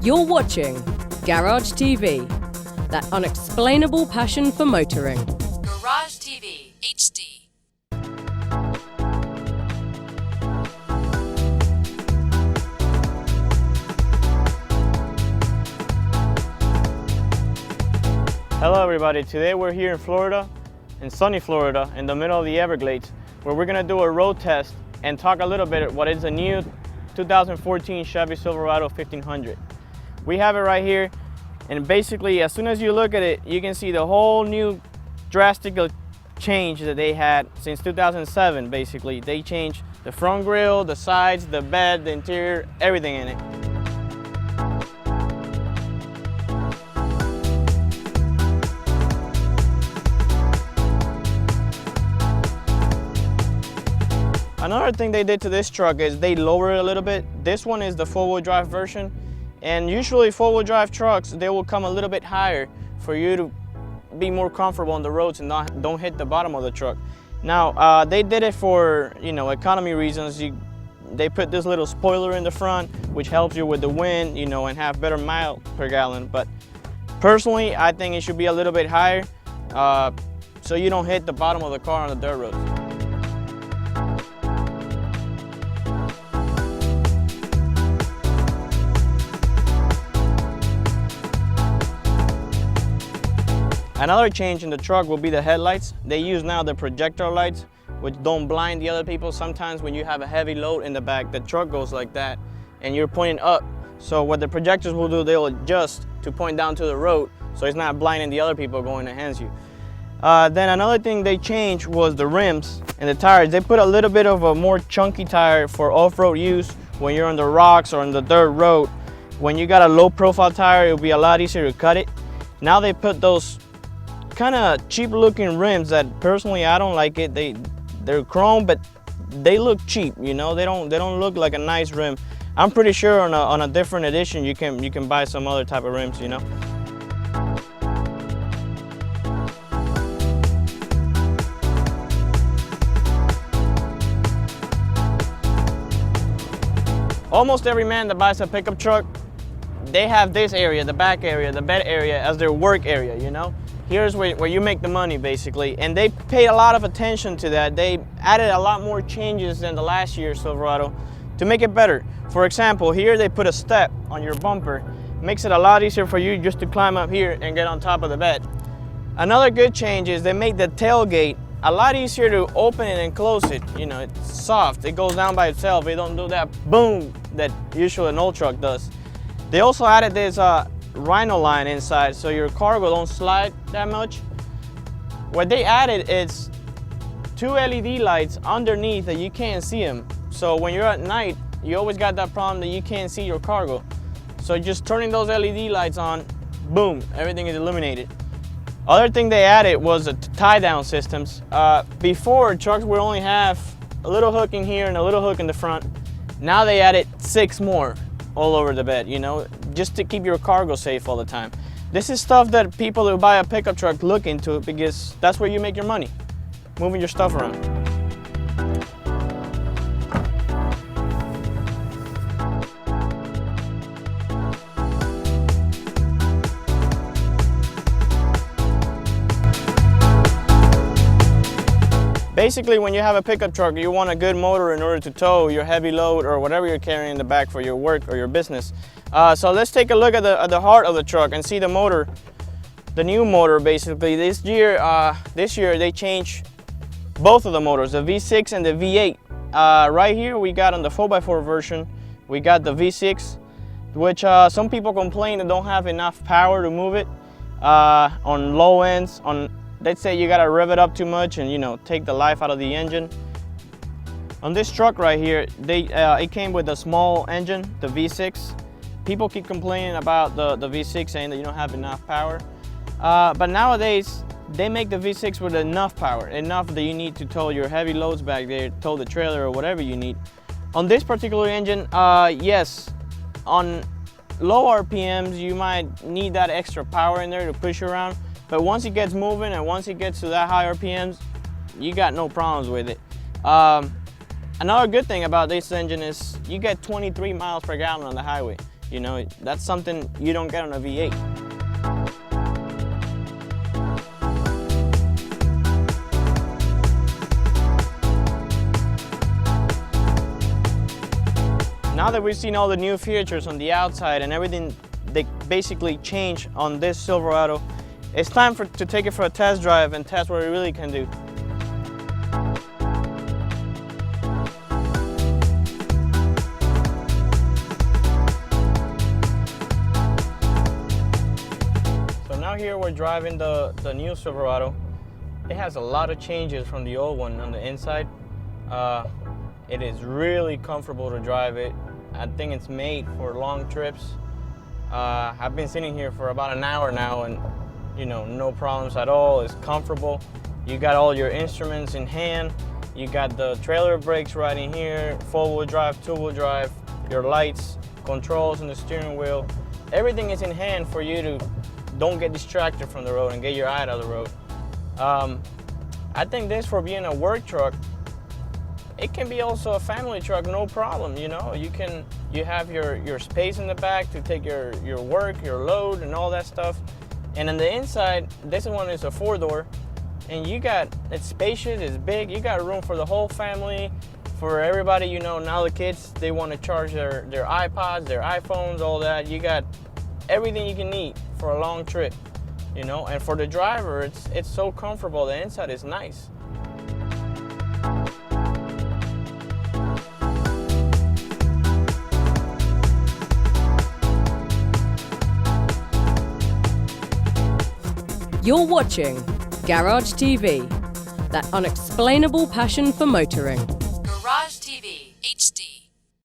You're watching Garage TV, that unexplainable passion for motoring. Garage TV HD. Hello everybody, today we're here in Florida, in sunny Florida, in the middle of the Everglades, where we're gonna do a road test and talk a little bit what is a new 2014 Chevy Silverado 1500. We have it right here, and basically as soon as you look at it, you can see the whole new drastic change that they had since 2007. Basically, they changed the front grille, the sides, the bed, the interior, everything in it. Another thing they did to this truck is they lowered it a little bit. This one is the four-wheel drive version, and usually four-wheel drive trucks, they will come a little bit higher for you to be more comfortable on the roads and don't hit the bottom of the truck. Now they did it for economy reasons. They put this little spoiler in the front, which helps you with the wind, and have better mile per gallon. But personally, I think it should be a little bit higher, so you don't hit the bottom of the car on the dirt roads. Another change in the truck will be the headlights. They use now the projector lights, which don't blind the other people. Sometimes when you have a heavy load in the back, the truck goes like that and you're pointing up. So what the projectors will do, they'll adjust to point down to the road so it's not blinding the other people going against you. Then another thing they changed was the rims and the tires. They put a little bit of a more chunky tire for off-road use when you're on the rocks or on the dirt road. When you got a low profile tire, it'll be a lot easier to cut it. Now they put those kind of cheap looking rims that personally I don't like it. They're chrome, but they look cheap, they don't look like a nice rim. I'm pretty sure on a different edition you can buy some other type of rims. Almost every man that buys a pickup truck, they have this area, the back area, the bed area as their work area. Here's where you make the money, basically. And they paid a lot of attention to that. They added a lot more changes than the last year's Silverado to make it better. For example, here they put a step on your bumper. Makes it a lot easier for you just to climb up here and get on top of the bed. Another good change is they made the tailgate a lot easier to open it and close it. It's soft, it goes down by itself. It don't do that boom that usually an old truck does. They also added this Rhino line inside so your cargo don't slide that much. What they added is 2 LED lights underneath that you can't see them. So when you're at night, you always got that problem that you can't see your cargo. So just turning those LED lights on, boom, everything is illuminated. Other thing they added was the tie-down systems. Before, trucks would only have a little hook in here and a little hook in the front. Now they added 6 more all over the bed, just to keep your cargo safe all the time. This is stuff that people who buy a pickup truck look into because that's where you make your money, moving your stuff around. Basically, when you have a pickup truck, you want a good motor in order to tow your heavy load or whatever you're carrying in the back for your work or your business. So let's take a look at the heart of the truck and see the motor, the new motor. Basically, this year they changed both of the motors, the V6 and the V8. Right here we got on the 4x4 version, we got the V6, which some people complain they don't have enough power to move it on low ends. Let's say you gotta rev it up too much and take the life out of the engine. On this truck right here, it came with a small engine, the V6. People keep complaining about the V6, saying that you don't have enough power. But nowadays, they make the V6 with enough power, enough that you need to tow your heavy loads back there, tow the trailer or whatever you need. On this particular engine, yes, on low RPMs, you might need that extra power in there to push around. But once it gets moving and once it gets to that high RPMs, you got no problems with it. Another good thing about this engine is you get 23 miles per gallon on the highway. You know, that's something you don't get on a V8. Now that we've seen all the new features on the outside and everything they basically changed on this Silverado, it's time to take it for a test drive and test what it really can do. So now here we're driving the new Silverado. It has a lot of changes from the old one on the inside. It is really comfortable to drive it. I think it's made for long trips. I've been sitting here for about an hour now and you know, no problems at all. It's comfortable. You got all your instruments in hand. You got the trailer brakes right in here, 4-wheel drive, 2-wheel drive, your lights, controls in the steering wheel. Everything is in hand for you to don't get distracted from the road and get your eye out of the road. I think this, for being a work truck, it can be also a family truck, no problem. You know, you have your space in the back to take your work, your load, and all that stuff. And on the inside, this one is a 4-door, and it's spacious, it's big. You got room for the whole family, for everybody. You know, now the kids, they want to charge their iPods, their iPhones, all that. You got everything you can need for a long trip, you know. And for the driver, it's so comfortable. The inside is nice. You're watching Garage TV, that unexplainable passion for motoring.